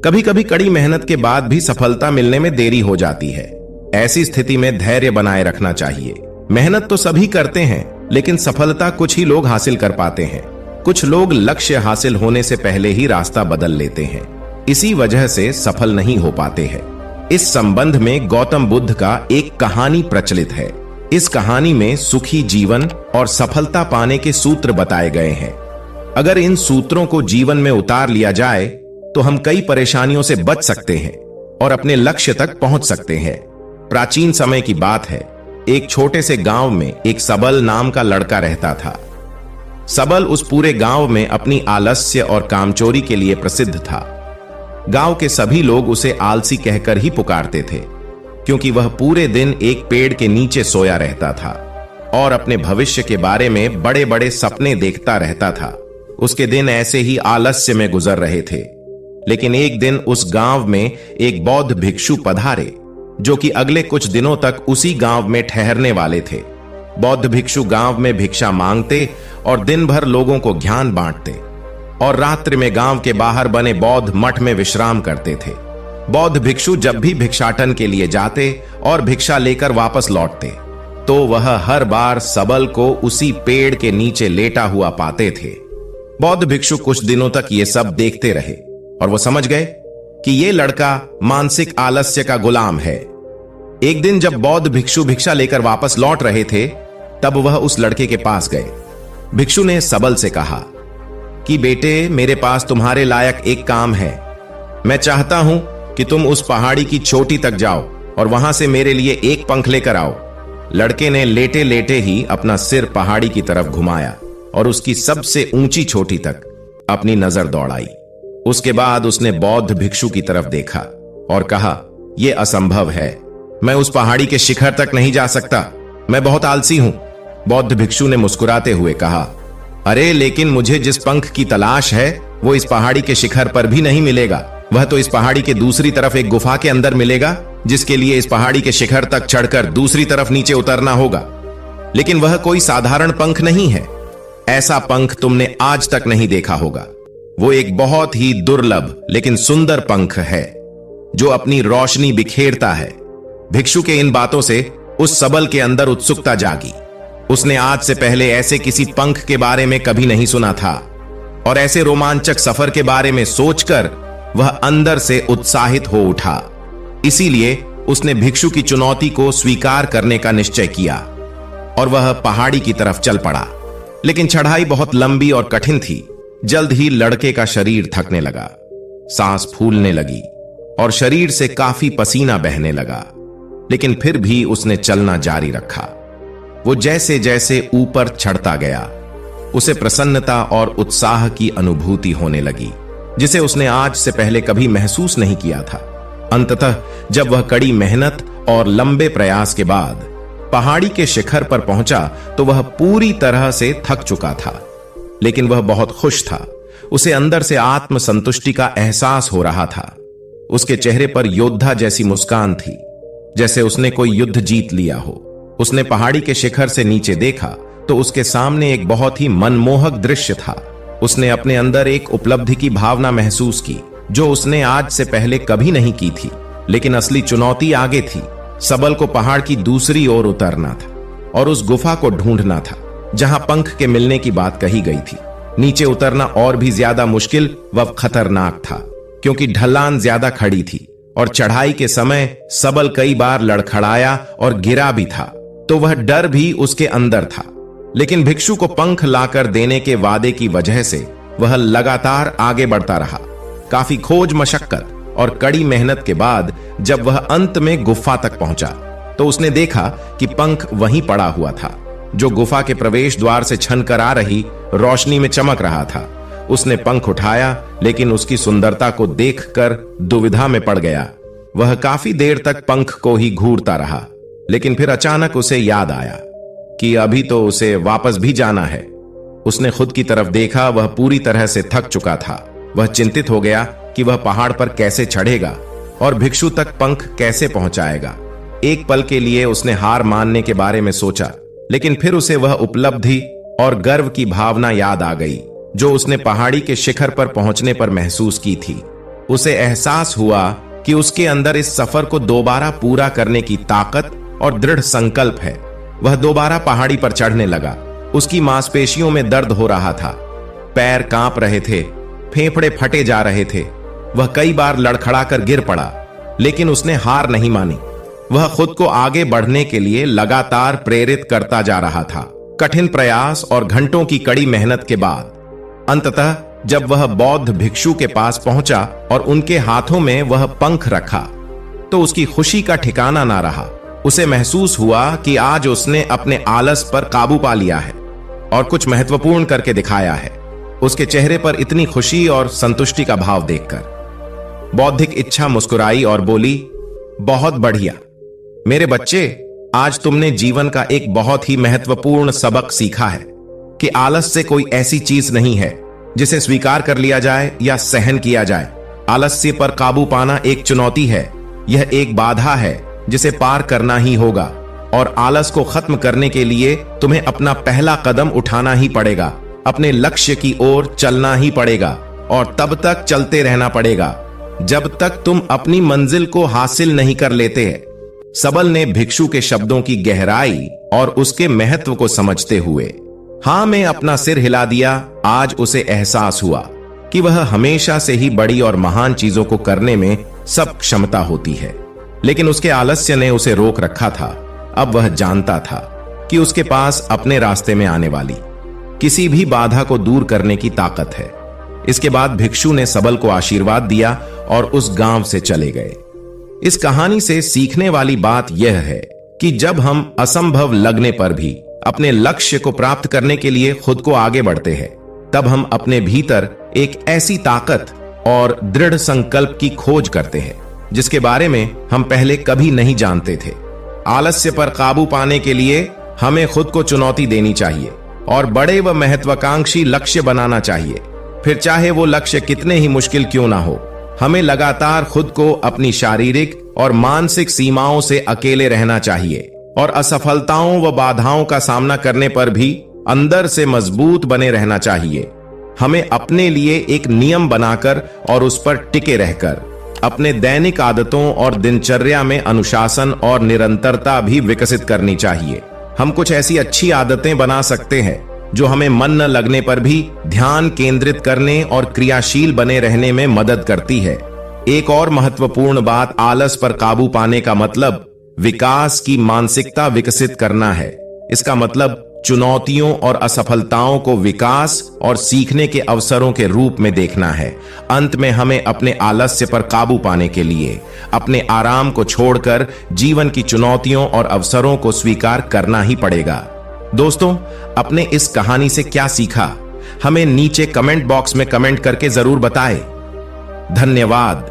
कभी कभी कड़ी मेहनत के बाद भी सफलता मिलने में देरी हो जाती है। ऐसी स्थिति में धैर्य बनाए रखना चाहिए। मेहनत तो सभी करते हैं, लेकिन सफलता कुछ ही लोग हासिल कर पाते हैं। कुछ लोग लक्ष्य हासिल होने से पहले ही रास्ता बदल लेते हैं, इसी वजह से सफल नहीं हो पाते हैं। इस संबंध में गौतम बुद्ध का एक कहानी प्रचलित है। इस कहानी में सुखी जीवन और सफलता पाने के सूत्र बताए गए हैं। अगर इन सूत्रों को जीवन में उतार लिया जाए तो हम कई परेशानियों से बच सकते हैं और अपने लक्ष्य तक पहुंच सकते हैं। प्राचीन समय की बात है। एक छोटे से गांव में एक सबल नाम का लड़का रहता था। सबल उस पूरे गांव में अपनी आलस्य और कामचोरी के लिए प्रसिद्ध था। गांव के सभी लोग उसे आलसी कहकर ही पुकारते थे, क्योंकि वह पूरे दिन एक पेड़ के नीचे सोया रहता था और अपने भविष्य के बारे में बड़े बड़े सपने देखता रहता था। उसके दिन ऐसे ही आलस्य में गुजर रहे थे। लेकिन एक दिन उस गांव में एक बौद्ध भिक्षु पधारे, जो कि अगले कुछ दिनों तक उसी गांव में ठहरने वाले थे। बौद्ध भिक्षु गांव में भिक्षा मांगते और दिन भर लोगों को ज्ञान बांटते और रात्रि में गांव के बाहर बने बौद्ध मठ में विश्राम करते थे। बौद्ध भिक्षु जब भी भिक्षाटन के लिए जाते और भिक्षा लेकर वापस लौटते, तो वह हर बार सबल को उसी पेड़ के नीचे लेटा हुआ पाते थे। बौद्ध भिक्षु कुछ दिनों तक ये सब देखते रहे और वो समझ गए कि ये लड़का मानसिक आलस्य का गुलाम है। एक दिन जब बौद्ध भिक्षु भिक्षा लेकर वापस लौट रहे थे, तब वह उस लड़के के पास गए। भिक्षु ने सबल से कहा कि बेटे, मेरे पास तुम्हारे लायक एक काम है। मैं चाहता हूं कि तुम उस पहाड़ी की चोटी तक जाओ और वहां से मेरे लिए एक पंख लेकर आओ। लड़के ने लेटे लेटे ही अपना सिर पहाड़ी की तरफ घुमाया और उसकी सबसे ऊंची चोटी तक अपनी नजर दौड़ाई। उसके बाद उसने बौद्ध भिक्षु की तरफ देखा और कहा, यह असंभव है, मैं उस पहाड़ी के शिखर तक नहीं जा सकता, मैं बहुत आलसी हूं। बौद्ध भिक्षु ने मुस्कुराते हुए कहा, अरे लेकिन मुझे जिस पंख की तलाश है वो इस पहाड़ी के शिखर पर भी नहीं मिलेगा। वह तो इस पहाड़ी के दूसरी तरफ एक गुफा के अंदर मिलेगा, जिसके लिए इस पहाड़ी के शिखर तक चढ़कर दूसरी तरफ नीचे उतरना होगा। लेकिन वह कोई साधारण पंख नहीं है। ऐसा पंख तुमने आज तक नहीं देखा होगा। वो एक बहुत ही दुर्लभ लेकिन सुंदर पंख है, जो अपनी रोशनी बिखेरता है। भिक्षु के इन बातों से उस सबल के अंदर उत्सुकता जागी। उसने आज से पहले ऐसे किसी पंख के बारे में कभी नहीं सुना था और ऐसे रोमांचक सफर के बारे में सोचकर वह अंदर से उत्साहित हो उठा। इसीलिए उसने भिक्षु की चुनौती को स्वीकार करने का निश्चय किया और वह पहाड़ी की तरफ चल पड़ा। लेकिन चढ़ाई बहुत लंबी और कठिन थी। जल्द ही लड़के का शरीर थकने लगा, सांस फूलने लगी और शरीर से काफी पसीना बहने लगा। लेकिन फिर भी उसने चलना जारी रखा। वो जैसे जैसे ऊपर चढ़ता गया, उसे प्रसन्नता और उत्साह की अनुभूति होने लगी, जिसे उसने आज से पहले कभी महसूस नहीं किया था। अंततः जब वह कड़ी मेहनत और लंबे प्रयास के बाद पहाड़ी के शिखर पर पहुंचा, तो वह पूरी तरह से थक चुका था। लेकिन वह बहुत खुश था। उसे अंदर से आत्म संतुष्टि का एहसास हो रहा था। उसके चेहरे पर योद्धा जैसी मुस्कान थी, जैसे उसने कोई युद्ध जीत लिया हो। उसने पहाड़ी के शिखर से नीचे देखा तो उसके सामने एक बहुत ही मनमोहक दृश्य था। उसने अपने अंदर एक उपलब्धि की भावना महसूस की, जो उसने आज से पहले कभी नहीं की थी। लेकिन असली चुनौती आगे थी। सबल को पहाड़ की दूसरी ओर उतरना था और उस गुफा को ढूंढना था जहां पंख के मिलने की बात कही गई थी। नीचे उतरना और भी ज्यादा मुश्किल व खतरनाक था, क्योंकि ढलान ज्यादा खड़ी थी और चढ़ाई के समय सबल कई बार लड़खड़ाया और गिरा भी था, तो वह डर भी उसके अंदर था। लेकिन भिक्षु को पंख लाकर देने के वादे की वजह से वह लगातार आगे बढ़ता रहा। काफी खोज मशक्कत और कड़ी मेहनत के बाद जब वह अंत में गुफा तक पहुंचा, तो उसने देखा कि पंख वहीं पड़ा हुआ था, जो गुफा के प्रवेश द्वार से छनकर आ रही रोशनी में चमक रहा था। उसने पंख उठाया, लेकिन उसकी सुंदरता को देखकर दुविधा में पड़ गया। वह काफी देर तक पंख को ही घूरता रहा, लेकिन फिर अचानक उसे याद आया कि अभी तो उसे वापस भी जाना है। उसने खुद की तरफ देखा। वह पूरी तरह से थक चुका था। वह चिंतित हो गया कि वह पहाड़ पर कैसे चढ़ेगा और भिक्षु तक पंख कैसे पहुंचाएगा। एक पल के लिए उसने हार मानने के बारे में सोचा, लेकिन फिर उसे वह उपलब्धि और गर्व की भावना याद आ गई जो उसने पहाड़ी के शिखर पर पहुंचने पर महसूस की थी। उसे एहसास हुआ कि उसके अंदर इस सफर को दोबारा पूरा करने की ताकत और दृढ़ संकल्प है। वह दोबारा पहाड़ी पर चढ़ने लगा। उसकी मांसपेशियों में दर्द हो रहा था, पैर कांप रहे थे, फेफड़े फटे जा रहे थे। वह कई बार लड़खड़ाकर गिर पड़ा, लेकिन उसने हार नहीं मानी। वह खुद को आगे बढ़ने के लिए लगातार प्रेरित करता जा रहा था। कठिन प्रयास और घंटों की कड़ी मेहनत के बाद अंततः जब वह बौद्ध भिक्षु के पास पहुंचा और उनके हाथों में वह पंख रखा, तो उसकी खुशी का ठिकाना ना रहा। उसे महसूस हुआ कि आज उसने अपने आलस पर काबू पा लिया है और कुछ महत्वपूर्ण करके दिखाया है। उसके चेहरे पर इतनी खुशी और संतुष्टि का भाव देखकर बौद्धिक इच्छा मुस्कुराई और बोली, बहुत बढ़िया मेरे बच्चे, आज तुमने जीवन का एक बहुत ही महत्वपूर्ण सबक सीखा है कि आलस से कोई ऐसी चीज नहीं है जिसे स्वीकार कर लिया जाए या सहन किया जाए। आलस्य पर काबू पाना एक चुनौती है। यह एक बाधा है जिसे पार करना ही होगा और आलस को खत्म करने के लिए तुम्हें अपना पहला कदम उठाना ही पड़ेगा। अपने लक्ष्य की ओर चलना ही पड़ेगा और तब तक चलते रहना पड़ेगा जब तक तुम अपनी मंजिल को हासिल नहीं कर लेते हैं। सबल ने भिक्षु के शब्दों की गहराई और उसके महत्व को समझते हुए हां में अपना सिर हिला दिया। आज उसे एहसास हुआ कि वह हमेशा से ही बड़ी और महान चीजों को करने में सब क्षमता होती है, लेकिन उसके आलस्य ने उसे रोक रखा था। अब वह जानता था कि उसके पास अपने रास्ते में आने वाली किसी भी बाधा को दूर करने की ताकत है। इसके बाद भिक्षु ने सबल को आशीर्वाद दिया और उस गांव से चले गए। इस कहानी से सीखने वाली बात यह है कि जब हम असंभव लगने पर भी अपने लक्ष्य को प्राप्त करने के लिए खुद को आगे बढ़ते हैं, तब हम अपने भीतर एक ऐसी ताकत और दृढ़ संकल्प की खोज करते हैं जिसके बारे में हम पहले कभी नहीं जानते थे। आलस्य पर काबू पाने के लिए हमें खुद को चुनौती देनी चाहिए और बड़े व महत्वाकांक्षी लक्ष्य बनाना चाहिए। फिर चाहे वो लक्ष्य कितने ही मुश्किल क्यों ना हो, हमें लगातार खुद को अपनी शारीरिक और मानसिक सीमाओं से अकेले रहना चाहिए और असफलताओं व बाधाओं का सामना करने पर भी अंदर से मजबूत बने रहना चाहिए। हमें अपने लिए एक नियम बनाकर और उस पर टिके रहकर अपने दैनिक आदतों और दिनचर्या में अनुशासन और निरंतरता भी विकसित करनी चाहिए। हम कुछ ऐसी अच्छी आदतें बना सकते हैं जो हमें मन न लगने पर भी ध्यान केंद्रित करने और क्रियाशील बने रहने में मदद करती है। एक और महत्वपूर्ण बात, आलस पर काबू पाने का मतलब विकास की मानसिकता विकसित करना है। इसका मतलब चुनौतियों और असफलताओं को विकास और सीखने के अवसरों के रूप में देखना है। अंत में हमें अपने आलस्य पर काबू पाने के लिए अपने आराम को छोड़कर जीवन की चुनौतियों और अवसरों को स्वीकार करना ही पड़ेगा। दोस्तों, अपने इस कहानी से क्या सीखा, हमें नीचे कमेंट बॉक्स में कमेंट करके जरूर बताएं। धन्यवाद।